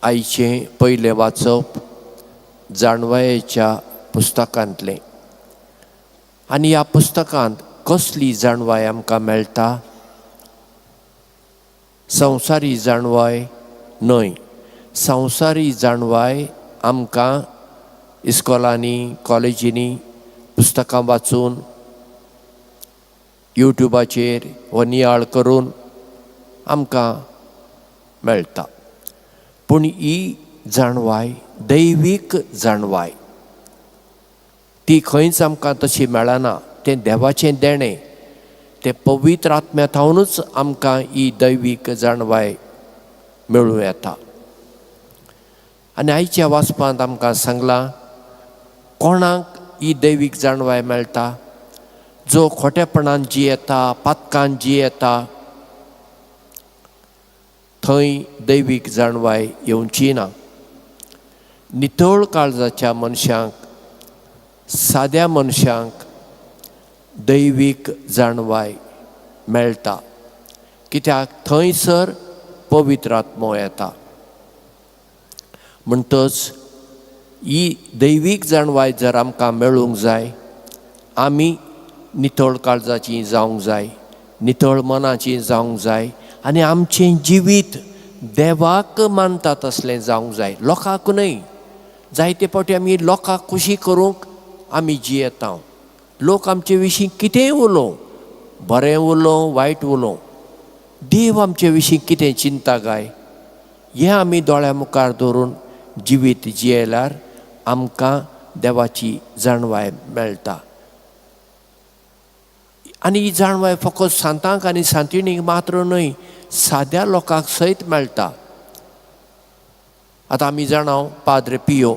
आईचें पयलें वाचप जाणवायेच्या पुस्तकांतलें. आनी ह्या पुस्तकांत कसली जाणवाय आमकां मेळटा? संवसारी जाणवाय न्हय. संवसारी जाणवाय आमकां इस्कॉलांनी कॉलेजींनी पुस्तकां वाचून यूट्यूबाचेर वा नियाळ करून आमकां मेळटा. पूण ही जाणवाय दैवीक जाणवाय ती खंयच आमकां तशी मेळना. तें देवाचें देणें. तें पवित्र आत्म्यांतल्यानूच आमकां ही दैवीक जाणवाय मेळूं येता. आनी आयच्या वाचपांत आमकां सांगलां कोणाक ही दैवीक जाणवाय मेळटा? जो खोटेपणान जियेता, पातकान जियेता, थंय दैवीक जाणवाय येवची ना. नितळ काळजाच्या मनशांक, साद्या मनशांक दैवीक जाणवाय मेळटा. कित्याक थंयसर पवित्र आत्मो येता. म्हणटच ही दैवीक जाणवाय जर आमकां मेळूंक जाय, आमी नितळ काळजाची जावंक जाय, नितळ मनाची जावंक जाय आनी आमचें जिवीत देवाक मानता तसलें जावंक जाय, लोकांक न्हय. जायते फावटी आमी लोकांक खुशी करूंक आमी जियेता. लोक आमचे विशीं कितेंय उलोवं, बरें उलोवं वायट उलोवं, देव आमचे विशीं कितें चिंता काय हें आमी दोळ्या मुखार दवरून जिवीत जियेल्यार आमकां देवाची जाणवाय मेळटा. आनी ही जाणवाय फकत सांतांक आनी सांतिणीक मात्र न्हय, साद्या लोकांक सयत मेळटा. आतां आमी जाणां पाद्रे पियो,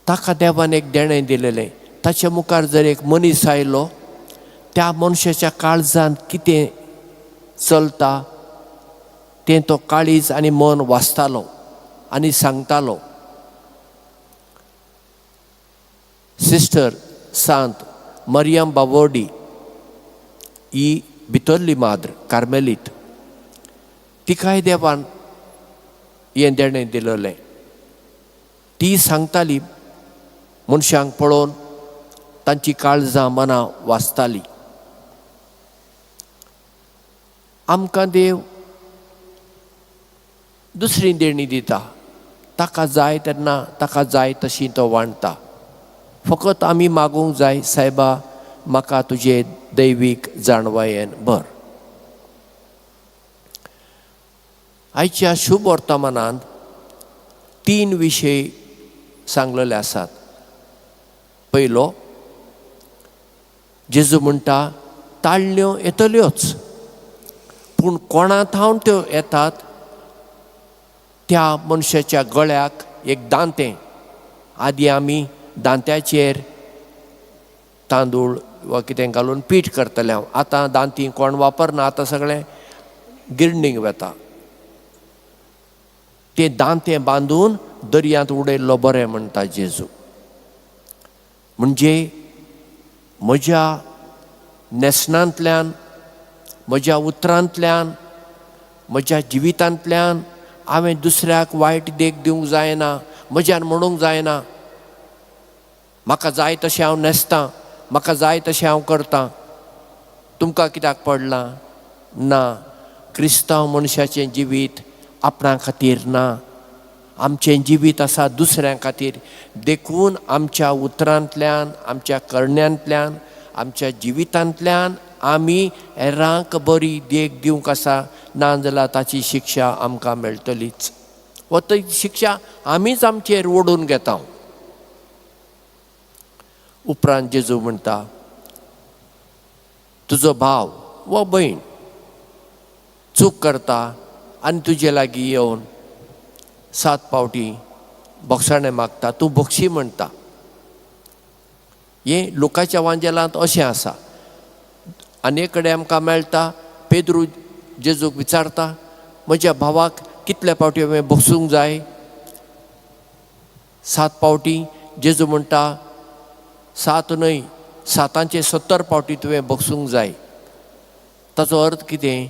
ताका देवान एक देणें दिलेलें. ताचे मुखार जर एक मनीस आयलो, त्या मनशाच्या काळजांत कितें चलता तें तो काळीज आनी मन वाचतालो आनी सांगतालो. सिस्टर सांत मरियम बावोडी ही भितरली माद्र कार्मेलीत, तिकाय देवान हें देणें दिलेलें. ती सांगताली मनशांक पळोवन, तांची काळजां मनां वाचताली. आमकां देव दुसरी देणी दिता. ताका जाय तेन्ना ताका जाय तशी तो वांडटा. फकत आमी मागूंक जाय, सायबा म्हाका तुजे दैवीक जाणवायेन भर. आयच्या शुभ वर्तमानांत 3 विशय सांगलेले आसात. पयलो, जेजू म्हणटा ताळण्यो येतल्योच, पूण कोणा थावन त्यो येतात त्या मनशाच्या गळ्याक एक दांतें. आदी आमी दांत्याचेर तांदूळ वा कितें घालून पीठ करतले. आतां दांती कोण वापरना, आतां सगळें गिरणीक वता. तें दांतें बांदून दर्यांत उडयल्लो बरें म्हणटा जेजू. म्हणजे म्हज्या नेसनांतल्यान, म्हज्या उतरांतल्यान, म्हज्या जिवितांतल्यान हांवें दुसऱ्याक वायट देख दिवंक जायना. म्हज्यान म्हणूंक जायना म्हाका जाय तशें हांव न्हेसतां, म्हाका जाय तशें हांव करतां, तुमकां कित्याक पडलां? ना, क्रिस्तांव मनशाचें जिवीत आपणा खातीर ना. आमचें जिवीत आसा दुसऱ्यां खातीर. देखून आमच्या उतरांतल्यान, आमच्या करण्यांतल्यान, आमच्या जिवितांतल्यान आमी हेरांक बरी देख दिवंक आसा. नाजाल्यार ताची शिक्षा आमकां मेळटलीच. वा ती शिक्षा आमीच आमचेर ओडून घेता. उपरांत जेजू म्हणटा, तुजो भाव वा भयण चूक करता आनी तुजे लागीं येवन 7 फावटी बक्षाणें मागता, तूं बक्षी म्हणटा. हें लुकाच्या वांजेलांत अशें आसा. आनी एक कडेन आमकां मेळटा, पेद्रू जेजूक विचारता, म्हज्या भावाक कितले फावटी हांवें बक्षूंक जाय? 7 फावटी. जेजू म्हणटा 7 न्हय, 7चे 70 फावटी तुवें बक्षूंक जाय. ताचो अर्थ कितें?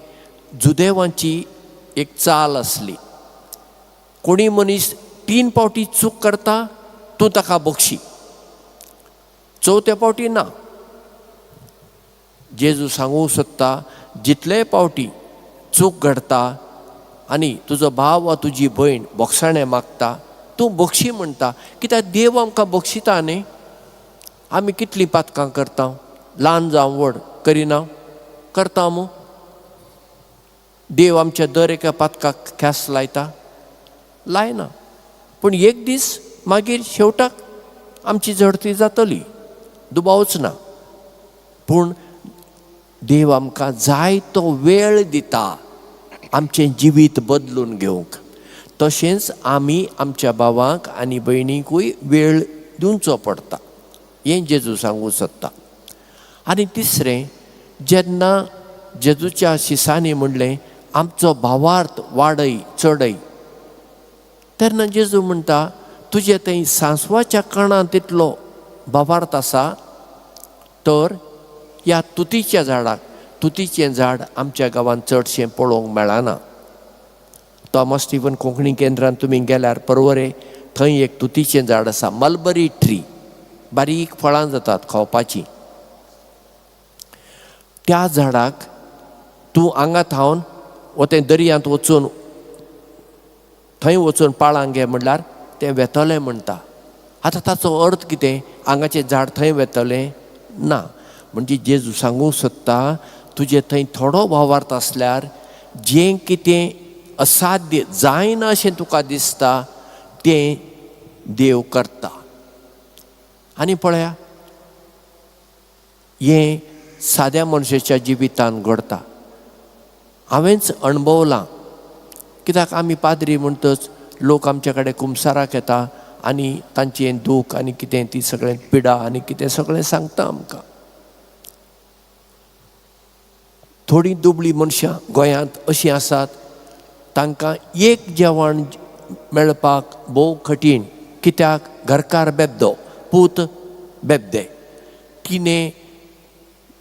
जुदेवांची एक चाल आसली. कोणी मनीस 3 फावटी चूक करता तूं ताका बक्षी, 4थ्या फावटी ना. जेजू सांगूंक सोदता जितले फावटी चूक घडता आनी तुजो भाव वा तुजी भयण बोगसाणें मागता तूं बक्षी म्हणटा, कित्याक देव आमकां बक्षिता न्ही. आमी कितलीं पातकां करता, ल्हान जावं व्हड करिना, करता मू. देव आमच्या दर एका पातकाक ख्यास लायता, लायना. पूण एक दीस मागीर शेवटाक आमची झडती जातली, दुबावच ना. पूण देव आमकां जाय तो वेळ दिता आमचें जिवीत बदलून घेवंक. तशेंच आमी आमच्या भावांक आनी भयणीकूय वेळ दिवचो पडटा, हें जेजू सांगूंक सोदता. आनी तिसरें, जेन्ना जेजूच्या शिसांनी म्हणलें आमचो भावार्थ वाडय चडय, तेन्ना जेजू म्हणटा तुजे थंय सांसवाच्या कणां तितलो भावार्थ आसा, तर ह्या तुतीच्या झाडाक, तुतीचें झाड आमच्या गांवांत चडशें पळोवंक मेळना. थॉमस स्टीफन कोंकणी केंद्रांत तुमी गेल्यार परवरे, थंय एक तुतीचें झाड आसा, मलबरी ट्री, बारीक फळां जातात खावपाचीं. त्या झाडाक तूं हांगा थावन वतें दर्यांत वचून थंय वचून पाळांक घे म्हणल्यार तें वेतलें म्हणटा. आतां ताचो अर्थ कितें? हांगाचें झाड थंय वेतलें ना. म्हणजे जेजू सांगूंक सोदता तुजे थंय थोडो भावार्थ आसल्यार जें कितें असाध्य जायना अशें तुका दिसता तें देव करता. आनी पळया, हें साद्या मनशाच्या जिवितांत घडटा. हांवेंच अणभवलां. कित्याक आमी पाद्री म्हणटच लोक आमचे कडेन कुमसाराक येता आनी तांचें दूख आनी कितें ती सगळें पिडा आनी कितें सगळें सांगता आमकां. थोडीं दुबळीं मनशां गोंयांत अशीं आसात, तांकां एक जेवण मेळपाक भोव कठीण. कित्याक? घरकार बेबदो, पूत बेबदे. तिणें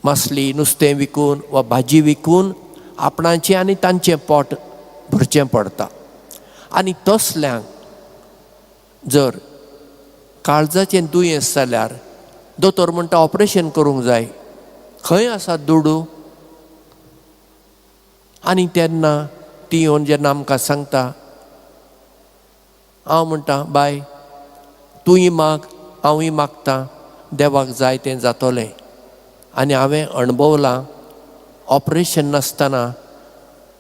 मासली नुस्तें विकून वा भाजी विकून आपणाचें आनी तांचें पोट भरचें पडटा. आनी तसल्यांक जर काळजाचें दुयेंस जाल्यार दोतोर म्हणटा ऑपरेशन करूंक जाय, खंय आसा दुडू? आनी तेन्ना ती येवन जेन्ना आमकां सांगता, हांव म्हणटा बाय तूंय माग हांवूय मागतां, देवाक जाय तें जातलें. आनी हांवें अणभवलां ऑपरेशन नासतना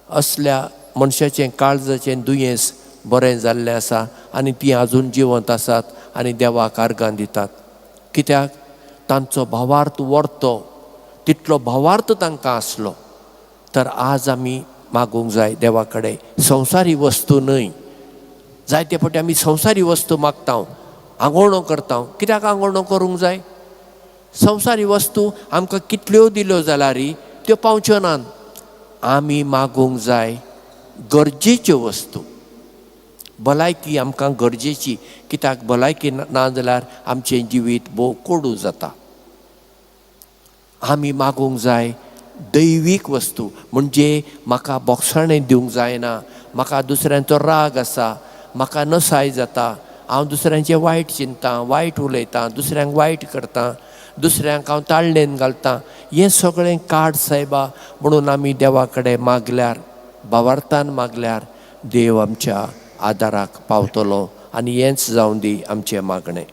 असल्या मनशाचें काळजाचें दुयेंस बरें जाल्लें आसा आनी तीं आजून जिवंत आसात आनी देवाक आर्गां दितात. कित्याक? तांचो भावार्थ वर्तो तितलो भावार्थ तांकां आसलो. तर आज आमी मागूंक जाय देवा कडेन संवसारी वस्तू न्हय. जायते फावटी आमी संवसारी वस्तू मागता, आंगवणो करता. कित्याक आंगवणो करूंक जाय? संवसारी वस्तू आमकां कितल्यो दिल्यो जाल्यारय त्यो पावच्यो नात. आमी मागूंक जाय गरजेच्यो वस्तू. भलायकी आमकां गरजेची, कित्याक भलायकी ना जाल्यार आमचें जिवीत भोव कोडू जाता. आमी मागूंक जाय दैवीक वस्तू, म्हणजे म्हाका बोगसाणें दिवंक जायना, म्हाका दुसऱ्यांचो राग आसा, म्हाका नसाय जाता, हांव दुसऱ्यांचें वायट चिंतां, वायट उलयतां, दुसऱ्यांक वायट करतां, दुसऱ्यांक हांव ताळणेन घालतां. हें सगळें काड सायबा म्हणून आमी देवा कडेन मागल्यार, भावार्थान मागल्यार देव आमच्या आदाराक पावतलो. आनी हेंच जावं दी आमचें मागणें.